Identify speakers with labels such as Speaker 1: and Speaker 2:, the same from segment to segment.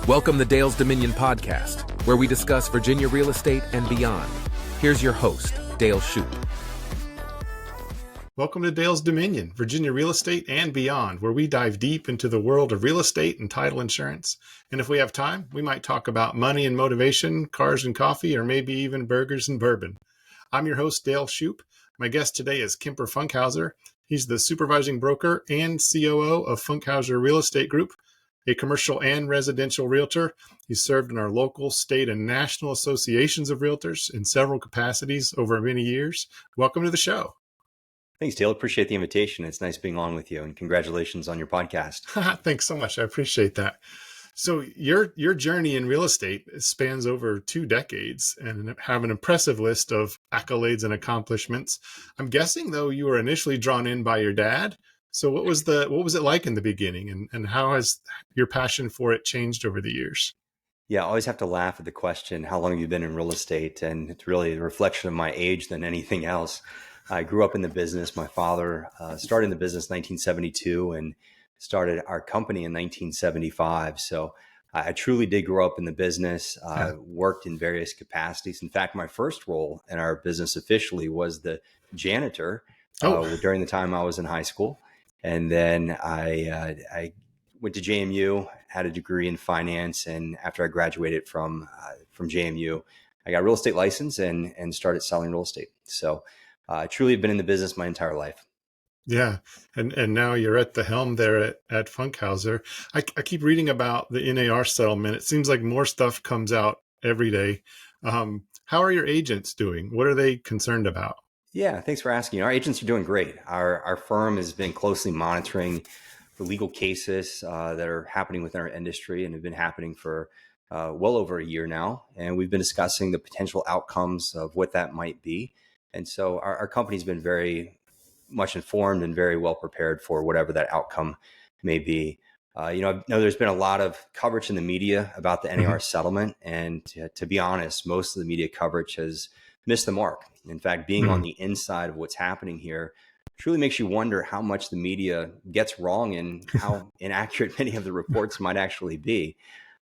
Speaker 1: Welcome to Dale's Dominion podcast, where we discuss Virginia real estate and beyond. Here's your host, Dale Shoup.
Speaker 2: Welcome to Dale's Dominion, Virginia real estate and beyond, where we dive deep into the world of real estate and title insurance. And if we have time, we might talk about money and motivation, cars and coffee, or maybe even burgers and bourbon. I'm your host, Dale Shoup. My guest today is Kemper Funkhouser. He's the supervising broker and COO of Funkhouser Real Estate Group, a commercial and residential realtor. He's served in our local, state, and national associations of realtors in several capacities over many years. Welcome to the show.
Speaker 3: Thanks, Dale. Appreciate the invitation. It's nice being on with you, and congratulations on your podcast.
Speaker 2: Thanks so much. I appreciate that. So your journey in real estate spans over 2 decades and have an impressive list of accolades and accomplishments. I'm guessing, though, you were initially drawn in by your dad. So what was it like in the beginning, and how has your passion for it changed over the years?
Speaker 3: Yeah, I always have to laugh at the question, how long have you been in real estate? And it's really a reflection of my age than anything else. I grew up in the business. My father started in the business in 1972 and started our company in 1975. So I truly did grow up in the business, worked in various capacities. In fact, my first role in our business officially was the janitor during the time I was in high school. And then I went to JMU, had a degree in finance, and after I graduated from JMU, I got a real estate license and started selling real estate. So I truly have been in the business my entire life. Yeah.
Speaker 2: And now you're at the helm there at Funkhouser. I keep reading about the NAR settlement. It seems like more stuff comes out every day. How are your agents doing? What are they concerned about?
Speaker 3: Yeah, thanks for asking. Our agents are doing great. Our firm has been closely monitoring the legal cases that are happening within our industry and have been happening for well over a year now. And we've been discussing the potential outcomes of what that might be. And so our company's been very much informed and very well prepared for whatever that outcome may be. I know there's been a lot of coverage in the media about the NAR settlement. And to be honest, most of the media coverage has missed the mark. In fact, being on the inside of what's happening here truly makes you wonder how much the media gets wrong and how inaccurate many of the reports might actually be.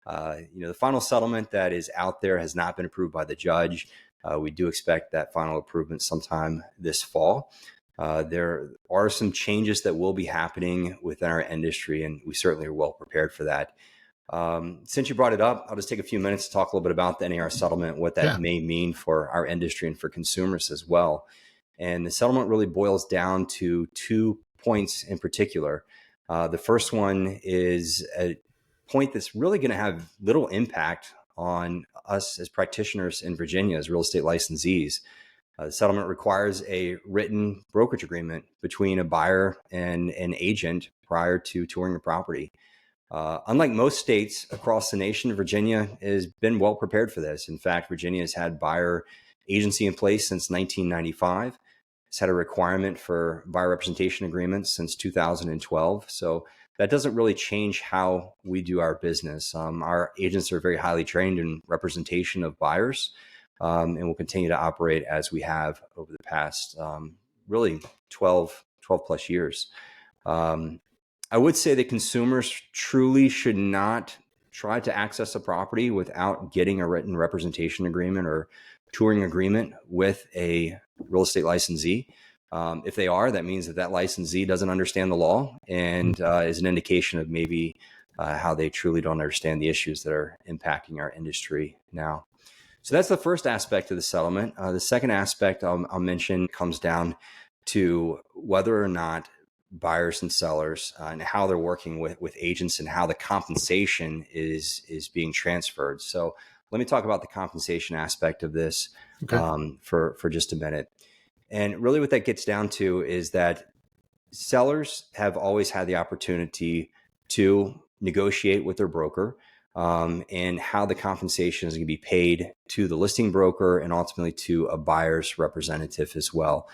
Speaker 3: The final settlement that is out there has not been approved by the judge. We do expect that final approval sometime this fall. There are some changes that will be happening within our industry, and we certainly are well prepared for that. Since you brought it up, I'll just take a few minutes to talk a little bit about the NAR settlement, what that may mean for our industry and for consumers as well. And the settlement really boils down to 2 points in particular. The first one is a point that's really going to have little impact on us as practitioners in Virginia as real estate licensees. The settlement requires a written brokerage agreement between a buyer and an agent prior to touring a property. Unlike most states across the nation, Virginia has been well prepared for this. In fact, Virginia has had buyer agency in place since 1995. It's had a requirement for buyer representation agreements since 2012. So that doesn't really change how we do our business. Our agents are very highly trained in representation of buyers, and will continue to operate as we have over the past really 12 plus years. I would say that consumers truly should not try to access a property without getting a written representation agreement or touring agreement with a real estate licensee. If they are, that means that licensee doesn't understand the law and is an indication of maybe how they truly don't understand the issues that are impacting our industry now. So that's the first aspect of the settlement. The second aspect I'll mention comes down to whether or not buyers and sellers and how they're working with agents and how the compensation is being transferred. So let me talk about the compensation aspect of this for just a minute. And really what that gets down to is that sellers have always had the opportunity to negotiate with their broker and how the compensation is going to be paid to the listing broker and ultimately to a buyer's representative as well.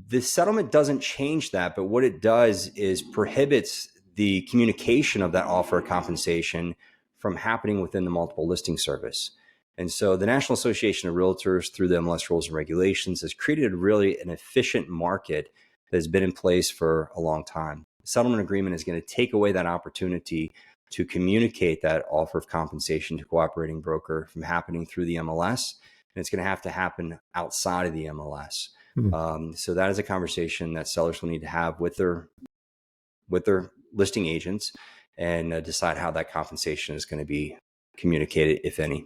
Speaker 3: The settlement doesn't change that, but what it does is prohibits the communication of that offer of compensation from happening within the multiple listing service. And so the National Association of Realtors, through the MLS rules and regulations, has created really an efficient market that has been in place for a long time. The settlement agreement is going to take away that opportunity to communicate that offer of compensation to cooperating broker from happening through the MLS. And it's going to have to happen outside of the MLS. So that is a conversation that sellers will need to have with their listing agents and decide how that compensation is going to be communicated, if any.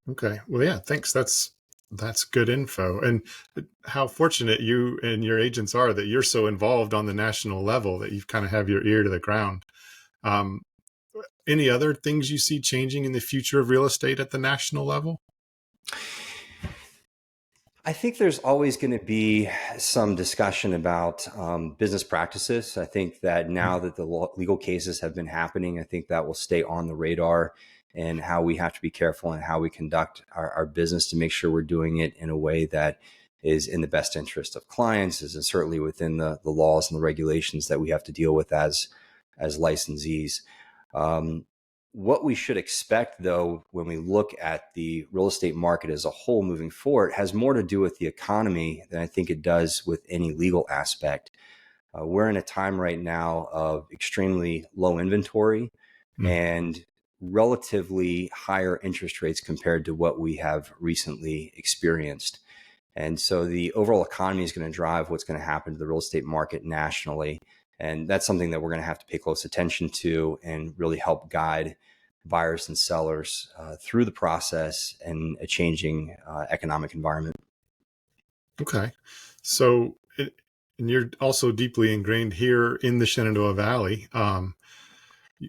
Speaker 2: Okay. Well, yeah, thanks. That's good info. And how fortunate you and your agents are that you're so involved on the national level that you kind of have your ear to the ground. Um, any other things you see changing in the future of real estate at the national level?
Speaker 3: I think there's always going to be some discussion about business practices. I think that now that the legal cases have been happening, I think that will stay on the radar, and how we have to be careful in how we conduct our business to make sure we're doing it in a way that is in the best interest of clients, is certainly within the laws and the regulations that we have to deal with as licensees. What we should expect, though, when we look at the real estate market as a whole moving forward, has more to do with the economy than I think it does with any legal aspect. We're in a time right now of extremely low inventory and relatively higher interest rates compared to what we have recently experienced. And so the overall economy is going to drive what's going to happen to the real estate market nationally. And that's something that we're going to have to pay close attention to and really help guide buyers and sellers through the process in a changing economic environment.
Speaker 2: Okay. So, and you're also deeply ingrained here in the Shenandoah Valley.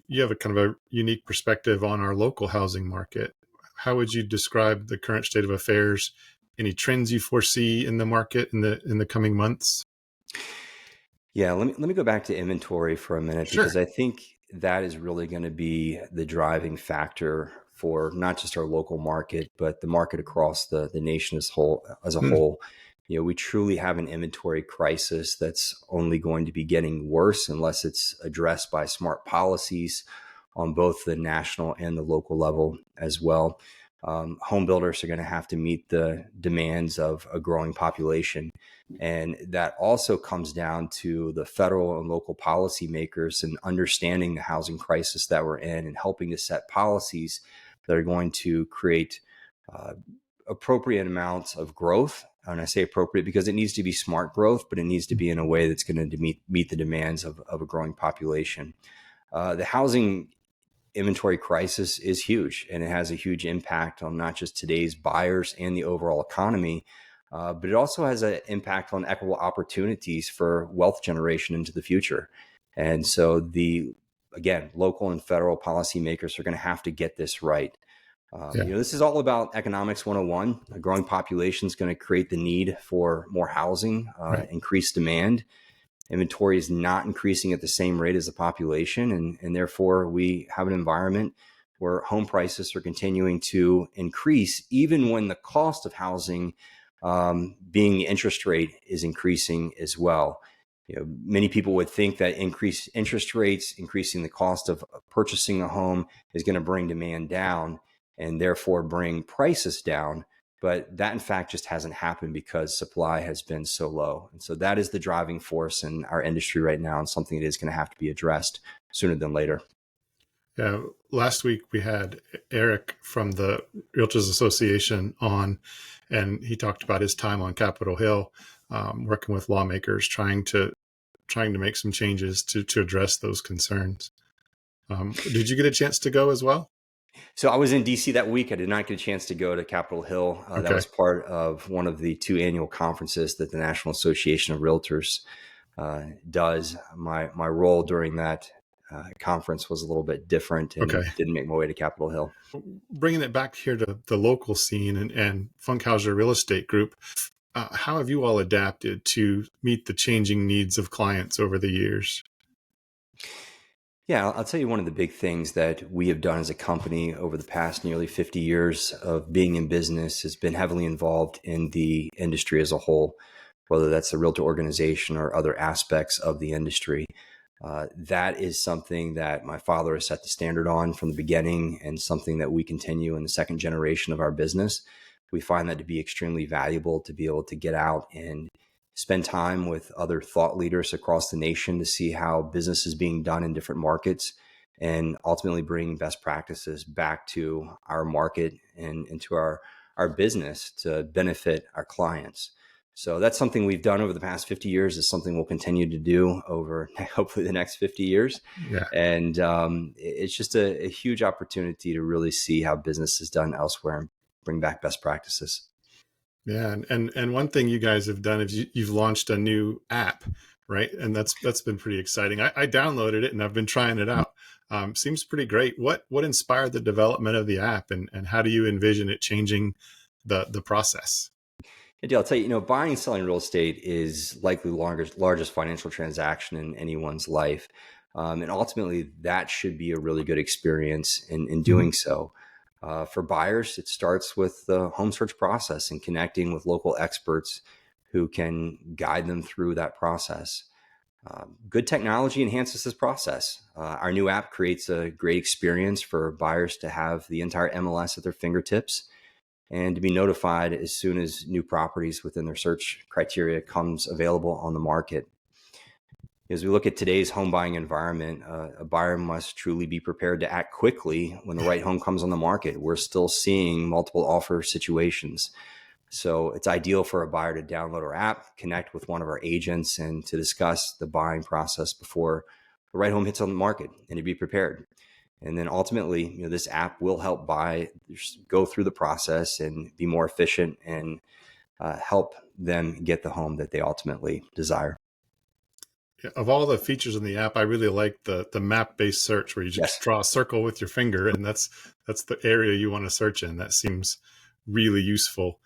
Speaker 2: You have a kind of a unique perspective on our local housing market. How would you describe the current state of affairs? Any trends you foresee in the market in the coming months?
Speaker 3: Yeah, let me go back to inventory for a minute,
Speaker 2: Sure.
Speaker 3: because I think that is really going to be the driving factor for not just our local market, but the market across the nation as a whole. You know, we truly have an inventory crisis that's only going to be getting worse unless it's addressed by smart policies on both the national and the local level as well. Home builders are going to have to meet the demands of a growing population. And that also comes down to the federal and local policymakers and understanding the housing crisis that we're in and helping to set policies that are going to create appropriate amounts of growth. And I say appropriate because it needs to be smart growth, but it needs to be in a way that's going to meet the demands of a growing population. The housing inventory crisis is huge, and it has a huge impact on not just today's buyers and the overall economy, but it also has an impact on equitable opportunities for wealth generation into the future. And so again, local and federal policymakers are going to have to get this right. This is all about economics 101. A growing population is going to create the need for more housing, increased demand. Inventory is not increasing at the same rate as the population. And therefore, we have an environment where home prices are continuing to increase, even when the cost of housing, being the interest rate, is increasing as well. You know, many people would think that increased interest rates, increasing the cost of purchasing a home, is going to bring demand down and therefore bring prices down. But that, in fact, just hasn't happened because supply has been so low. And so that is the driving force in our industry right now, and something that is going to have to be addressed sooner than later.
Speaker 2: Yeah. Last week we had Eric from the Realtors Association on, and he talked about his time on Capitol Hill, working with lawmakers, trying to make some changes to address those concerns. Did you get a chance to go as well?
Speaker 3: So I was in DC that week. I did not get a chance to go to Capitol Hill.
Speaker 2: Okay.
Speaker 3: That was part of one of the 2 annual conferences that the National Association of Realtors does. My role during that conference was a little bit different and didn't make my way to Capitol Hill.
Speaker 2: Bringing it back here to the local scene and Funkhouser Real Estate Group, how have you all adapted to meet the changing needs of clients over the years?
Speaker 3: Yeah, I'll tell you one of the big things that we have done as a company over the past nearly 50 years of being in business has been heavily involved in the industry as a whole, whether that's the realtor organization or other aspects of the industry. That is something that my father has set the standard on from the beginning, and something that we continue in the second generation of our business. We find that to be extremely valuable to be able to get out and spend time with other thought leaders across the nation to see how business is being done in different markets, and ultimately bring best practices back to our market and into our business to benefit our clients. So that's something we've done over the past 50 years, is something we'll continue to do over hopefully the next 50 years.
Speaker 2: Yeah.
Speaker 3: And it's just a huge opportunity to really see how business is done elsewhere and bring back best practices.
Speaker 2: Yeah, and one thing you guys have done is you've launched a new app, right? And that's been pretty exciting. I downloaded it and I've been trying it out. Seems pretty great. What inspired the development of the app, and how do you envision it changing the process?
Speaker 3: Yeah, Dale, I'll tell you, buying and selling real estate is likely the largest financial transaction in anyone's life. And ultimately, that should be a really good experience in doing so. For buyers, it starts with the home search process and connecting with local experts who can guide them through that process. Good technology enhances this process. Our new app creates a great experience for buyers to have the entire MLS at their fingertips and to be notified as soon as new properties within their search criteria comes available on the market. As we look at today's home buying environment, a buyer must truly be prepared to act quickly when the right home comes on the market. We're still seeing multiple offer situations. So it's ideal for a buyer to download our app, connect with one of our agents, and to discuss the buying process before the right home hits on the market, and to be prepared. And then ultimately, this app will help buyers go through the process and be more efficient and help them get the home that they ultimately desire.
Speaker 2: Of all the features in the app, I really like the map-based search where you just
Speaker 3: Yes.
Speaker 2: draw a circle with your finger, and that's the area you want to search in. That seems really useful.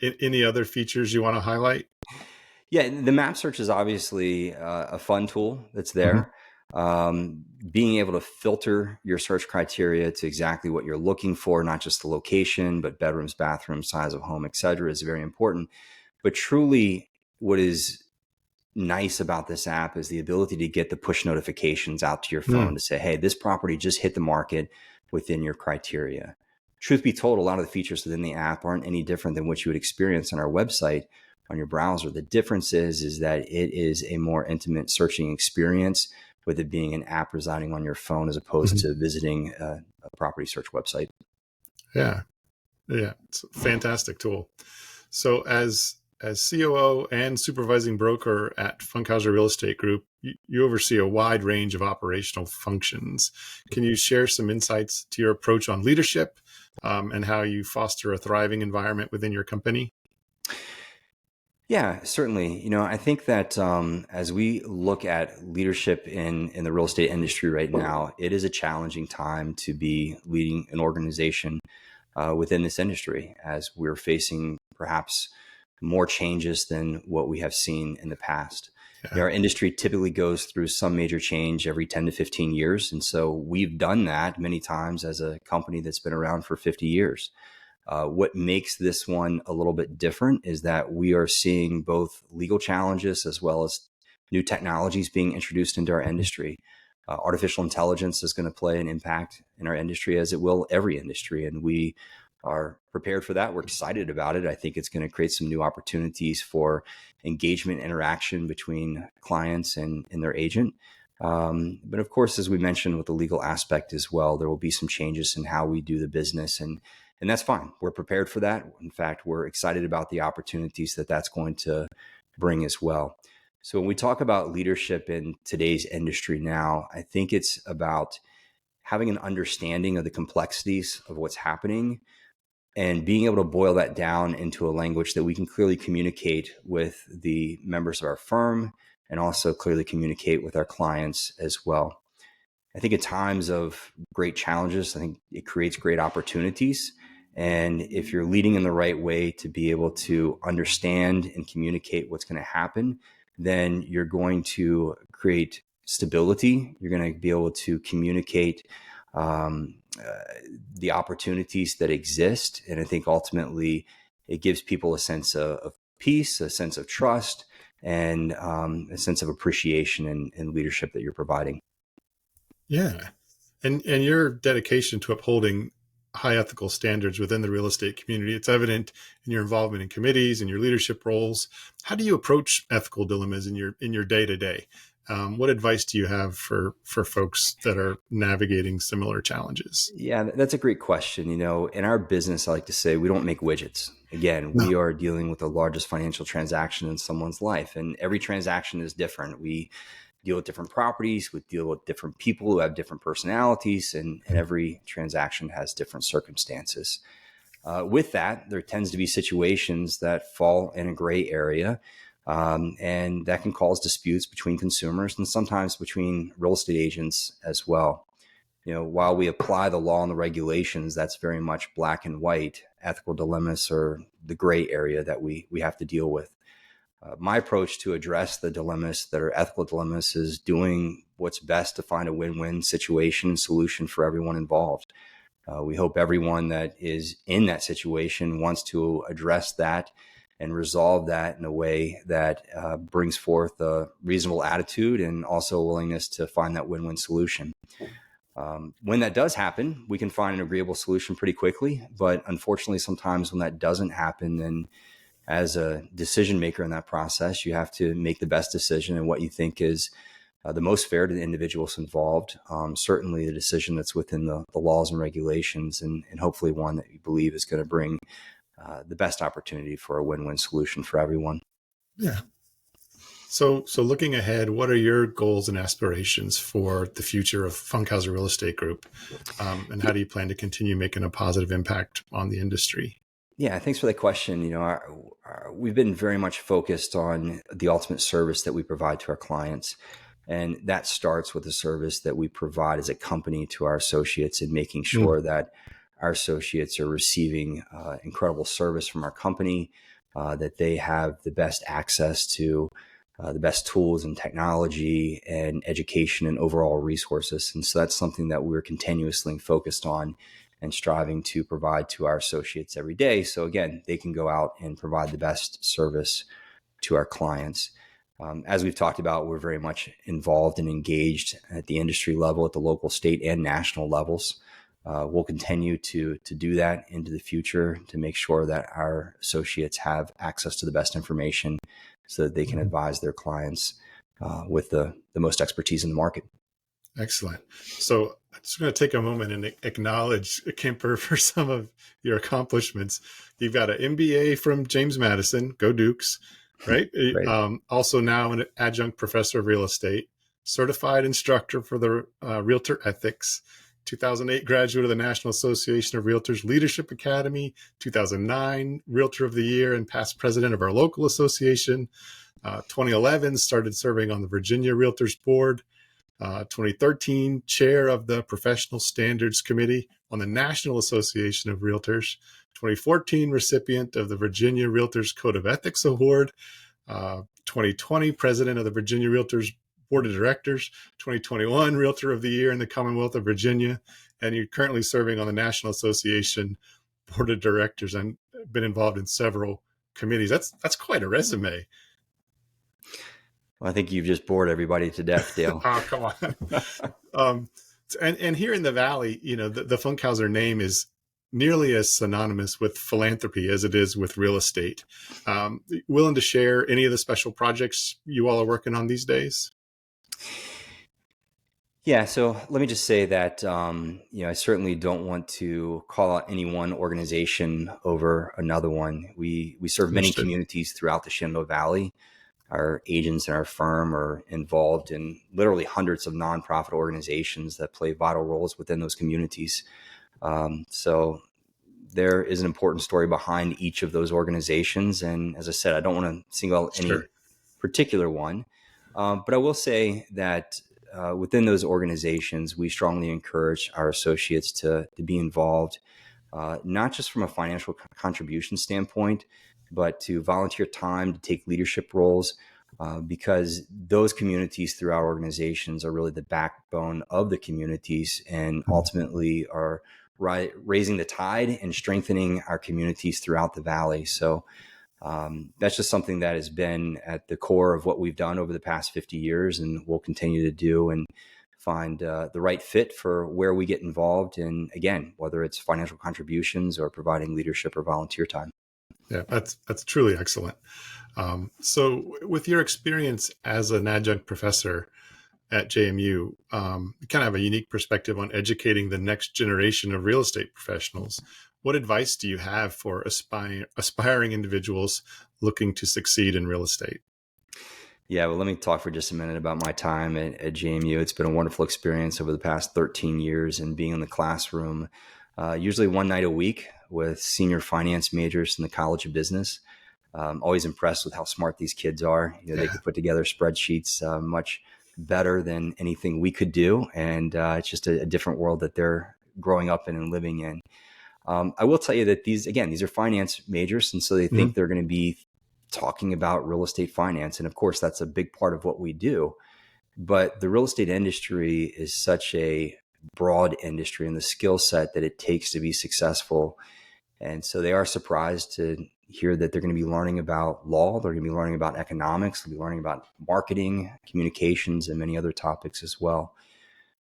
Speaker 2: Any other features you want to highlight?
Speaker 3: Yeah, the map search is obviously a fun tool that's there. Being able to filter your search criteria to exactly what you're looking for, not just the location, but bedrooms, bathrooms, size of home, et cetera, is very important. But truly, what is nice about this app is the ability to get the push notifications out to your phone to say, hey, this property just hit the market within your criteria. Truth be told, a lot of the features within the app aren't any different than what you would experience on our website, on your browser. The difference is that it is a more intimate searching experience, with it being an app residing on your phone as opposed to visiting a property search website.
Speaker 2: Yeah. It's a fantastic tool. So as COO and supervising broker at Funkhouser Real Estate Group, you oversee a wide range of operational functions. Can you share some insights to your approach on leadership and how you foster a thriving environment within your company?
Speaker 3: Yeah, certainly. I think that as we look at leadership in the real estate industry right now, it is a challenging time to be leading an organization within this industry, as we're facing perhaps more changes than what we have seen in the past.
Speaker 2: Yeah.
Speaker 3: Our industry typically goes through some major change every 10 to 15 years. And so we've done that many times as a company that's been around for 50 years. What makes this one a little bit different is that we are seeing both legal challenges as well as new technologies being introduced into our industry. Artificial intelligence is going to play an impact in our industry, as it will every industry, and we are prepared for that. We're excited about it. I think it's going to create some new opportunities for engagement, interaction between clients and their agent. But of course, as we mentioned with the legal aspect as well, there will be some changes in how we do the business, and that's fine. We're prepared for that. In fact, we're excited about the opportunities that that's going to bring as well. So when we talk about leadership in today's industry now, I think it's about having an understanding of the complexities of what's happening and being able to boil that down into a language that we can clearly communicate with the members of our firm and also clearly communicate with our clients as well. I think at times of great challenges, I think it creates great opportunities. And if you're leading in the right way to be able to understand and communicate what's going to happen, then you're going to create stability. You're going to be able to communicate the opportunities that exist. And I think ultimately it gives people a sense of peace, a sense of trust, and a sense of appreciation and leadership that you're providing.
Speaker 2: Yeah. And your dedication to upholding high ethical standards within the real estate community, it's evident in your involvement in committees and your leadership roles. How do you approach ethical dilemmas in your day-to-day? What advice do you have for folks that are navigating similar challenges?
Speaker 3: Yeah, that's a great question. In our business, I like to say we don't make widgets. Again,
Speaker 2: No.
Speaker 3: we are dealing with the largest financial transaction in someone's life, and every transaction is different. We deal with different properties, we deal with different people who have different personalities, and every transaction has different circumstances. With that, there tends to be situations that fall in a gray area, and that can cause disputes between consumers and sometimes between real estate agents as well. While we apply the law and the regulations, that's very much black and white. Ethical dilemmas are the gray area that we have to deal with. My approach to address the dilemmas that are ethical dilemmas is doing what's best to find a win-win situation and solution for everyone involved. We hope everyone that is in that situation wants to address that and resolve that in a way that brings forth a reasonable attitude and also a willingness to find that win-win solution. When that does happen, we can find an agreeable solution pretty quickly. But unfortunately, sometimes when that doesn't happen, then as a decision maker in that process, you have to make the best decision and what you think is the most fair to the individuals involved. Certainly the decision that's within the laws and regulations, and hopefully one that you believe is going to bring the best opportunity for a win-win solution for everyone.
Speaker 2: Yeah. So looking ahead, what are your goals and aspirations for the future of Funkhouser Real Estate Group? And how do you plan to continue making a positive impact on the industry?
Speaker 3: Yeah, thanks for that question. We've been very much focused on the ultimate service that we provide to our clients. And that starts with the service that we provide as a company to our associates and making sure that our associates are receiving incredible service from our company, that they have the best access to the best tools and technology and education and overall resources. And so that's something that we're continuously focused on and striving to provide to our associates every day. So again, they can go out and provide the best service to our clients. As we've talked about, we're very much involved and engaged at the industry level, at the local, state, and national levels. We'll continue to do that into the future to make sure that our associates have access to the best information so that they can advise their clients with the most expertise in the market.
Speaker 2: Excellent. So I'm just going to take a moment and acknowledge Kemper for some of your accomplishments. You've got an MBA from James Madison, go Dukes, right? Also now an adjunct professor of real estate, certified instructor for the Realtor Ethics, 2008 graduate of the National Association of Realtors Leadership Academy, 2009 Realtor of the Year and past president of our local association. 2011 started serving on the Virginia Realtors Board. 2013 chair of the Professional Standards Committee on the National Association of Realtors. 2014 recipient of the Virginia Realtors Code of Ethics Award. 2020 president of the Virginia Realtors Board of Directors, 2021 Realtor of the Year in the Commonwealth of Virginia, and you're currently serving on the National Association Board of Directors and been involved in several committees. That's quite a resume.
Speaker 3: Well, I think you've just bored everybody to death, Dale.
Speaker 2: Oh, come on. And here in the Valley, the Funkhouser name is nearly as synonymous with philanthropy as it is with real estate. Willing to share any of the special projects you all are working on these days?
Speaker 3: Yeah, so let me just say that I certainly don't want to call out any one organization over another one. We serve many communities throughout the Shenandoah Valley. Our agents and our firm are involved in literally hundreds of nonprofit organizations that play vital roles within those communities. So there is an important story behind each of those organizations. And as I said, I don't want to single out any particular one, but I will say that within those organizations, we strongly encourage our associates to be involved, not just from a financial contribution standpoint, but to volunteer time, to take leadership roles, because those communities through our organizations are really the backbone of the communities and ultimately are raising the tide and strengthening our communities throughout the Valley. So that's just something that has been at the core of what we've done over the past 50 years and we'll continue to do and find the right fit for where we get involved in, again, whether it's financial contributions or providing leadership or volunteer time.
Speaker 2: Yeah, that's truly excellent. So, with your experience as an adjunct professor at JMU, you kind of have a unique perspective on educating the next generation of real estate professionals. What advice do you have for aspiring individuals looking to succeed in real estate?
Speaker 3: Yeah, well, let me talk for just a minute about my time at JMU. It's been a wonderful experience over the past 13 years and being in the classroom, usually one night a week with senior finance majors in the College of Business. Always impressed with how smart these kids are. They
Speaker 2: Yeah,
Speaker 3: could put together spreadsheets much better than anything we could do. And it's just a different world that they're growing up in and living in. I will tell you that these are finance majors. And so they
Speaker 2: hmm,
Speaker 3: think they're going to be talking about real estate finance. And of course, that's a big part of what we do. But the real estate industry is such a broad industry and the skill set that it takes to be successful. And so they are surprised to hear that they're going to be learning about law, they're going to be learning about economics, they'll be learning about marketing, communications, and many other topics as well.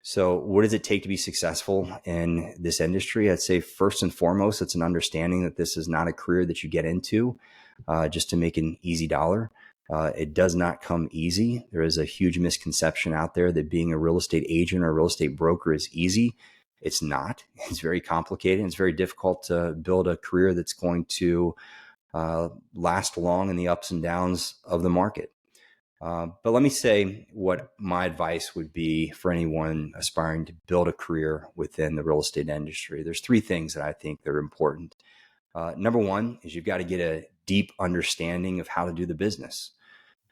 Speaker 3: So, what does it take to be successful in this industry? I'd say first and foremost, it's an understanding that this is not a career that you get into just to make an easy dollar. It does not come easy. There is a huge misconception out there that being a real estate agent or a real estate broker is easy. It's not. It's very complicated. It's very difficult to build a career that's going to last long in the ups and downs of the market. But let me say what my advice would be for anyone aspiring to build a career within the real estate industry. There's three things that I think that are important. Number one is you've got to get a deep understanding of how to do the business.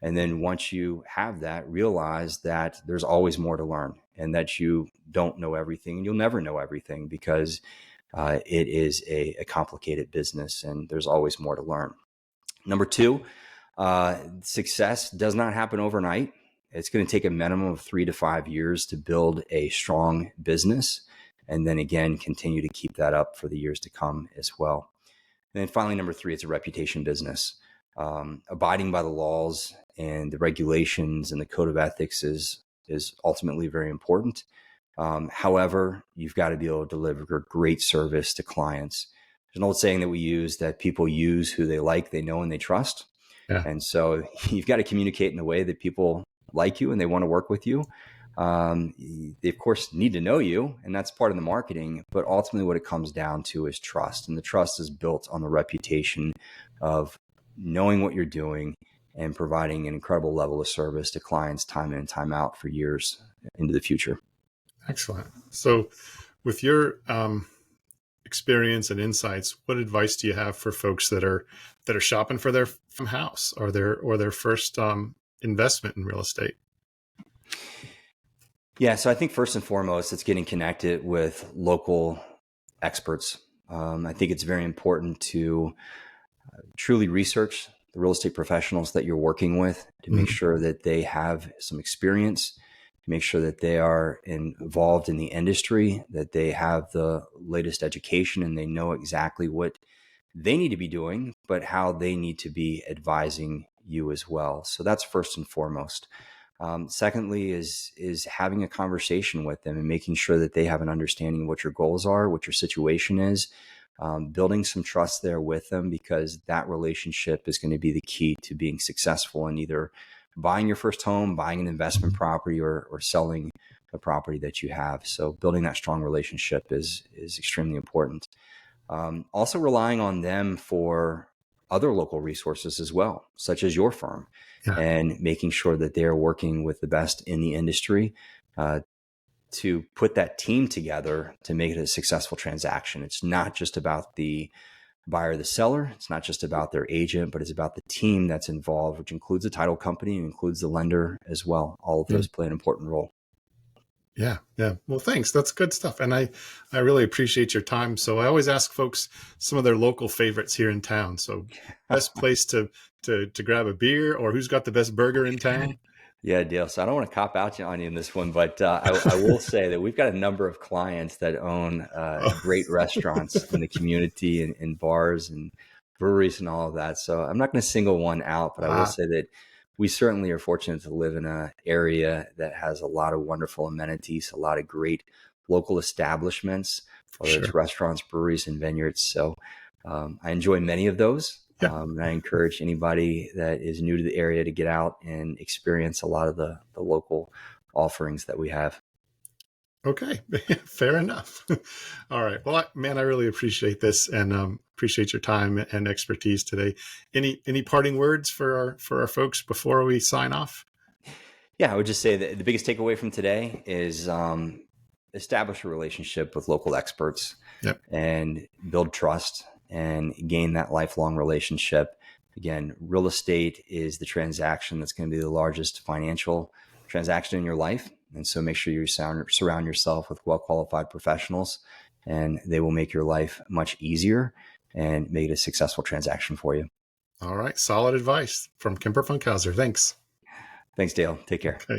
Speaker 3: And then once you have that, realize that there's always more to learn and that you don't know everything and you'll never know everything because it is a complicated business and there's always more to learn. Number two, success does not happen overnight. It's going to take a minimum of 3 to 5 years to build a strong business. And then again, continue to keep that up for the years to come as well. And then finally, number three, it's a reputation business. Abiding by the laws and the regulations and the code of ethics is ultimately very important. However, you've got to be able to deliver great service to clients. There's an old saying that we use that people use who they like, they know, and they trust.
Speaker 2: yeah,
Speaker 3: And so you've got to communicate in a way that people like you and they want to work with you. They, of course, need to know you, and that's part of the marketing. But ultimately, what it comes down to is trust. And the trust is built on the reputation of knowing what you're doing and providing an incredible level of service to clients time in and time out for years into the future.
Speaker 2: excellent. So, with your experience and insights, what advice do you have for folks that are shopping for their house or their first investment in real estate?
Speaker 3: Yeah, so I think first and foremost, it's getting connected with local experts. I think it's very important to truly research the real estate professionals that you're working with to make sure that they have some experience, to make sure that they are involved in the industry, that they have the latest education and they know exactly what they need to be doing, but how they need to be advising you as well. So that's first and foremost. Secondly, is having a conversation with them and making sure that they have an understanding of what your goals are, what your situation is, building some trust there with them, because that relationship is going to be the key to being successful in either buying your first home, buying an investment property, or selling the property that you have. So building that strong relationship is extremely important. Also relying on them for other local resources as well, such as your firm,
Speaker 2: Yeah.
Speaker 3: and making sure that they're working with the best in the industry to put that team together to make it a successful transaction. It's not just about the buyer, the seller. It's not just about their agent, but it's about the team that's involved, which includes the title company and includes the lender as well. All of those play an important role.
Speaker 2: Yeah. Yeah. Well, thanks. That's good stuff. And I really appreciate your time. So I always ask folks some of their local favorites here in town. So best place to grab a beer, or who's got the best burger in town?
Speaker 3: Yeah, deal. So I don't want to cop out on you in this one, but I will say that we've got a number of clients that own great restaurants in the community and bars and breweries and all of that. So I'm not going to single one out, but I will say that we certainly are fortunate to live in an area that has a lot of wonderful amenities, a lot of great local establishments, whether it's
Speaker 2: Sure.
Speaker 3: restaurants, breweries, and vineyards. So I enjoy many of those.
Speaker 2: Yeah.
Speaker 3: And I encourage anybody that is new to the area to get out and experience a lot of the local offerings that we have.
Speaker 2: Okay. Fair enough. All right. Well, man, I really appreciate this and appreciate your time and expertise today. Any parting words for our folks before we sign off?
Speaker 3: Yeah, I would just say that the biggest takeaway from today is establish a relationship with local experts
Speaker 2: Yep.
Speaker 3: and build trust and gain that lifelong relationship. Again, real estate is the transaction that's going to be the largest financial transaction in your life. And so make sure you surround yourself with well-qualified professionals, and they will make your life much easier and make it a successful transaction for you.
Speaker 2: All right. Solid advice from Kemper Funkhouser. Thanks.
Speaker 3: Thanks, Dale. Take care.
Speaker 2: Okay.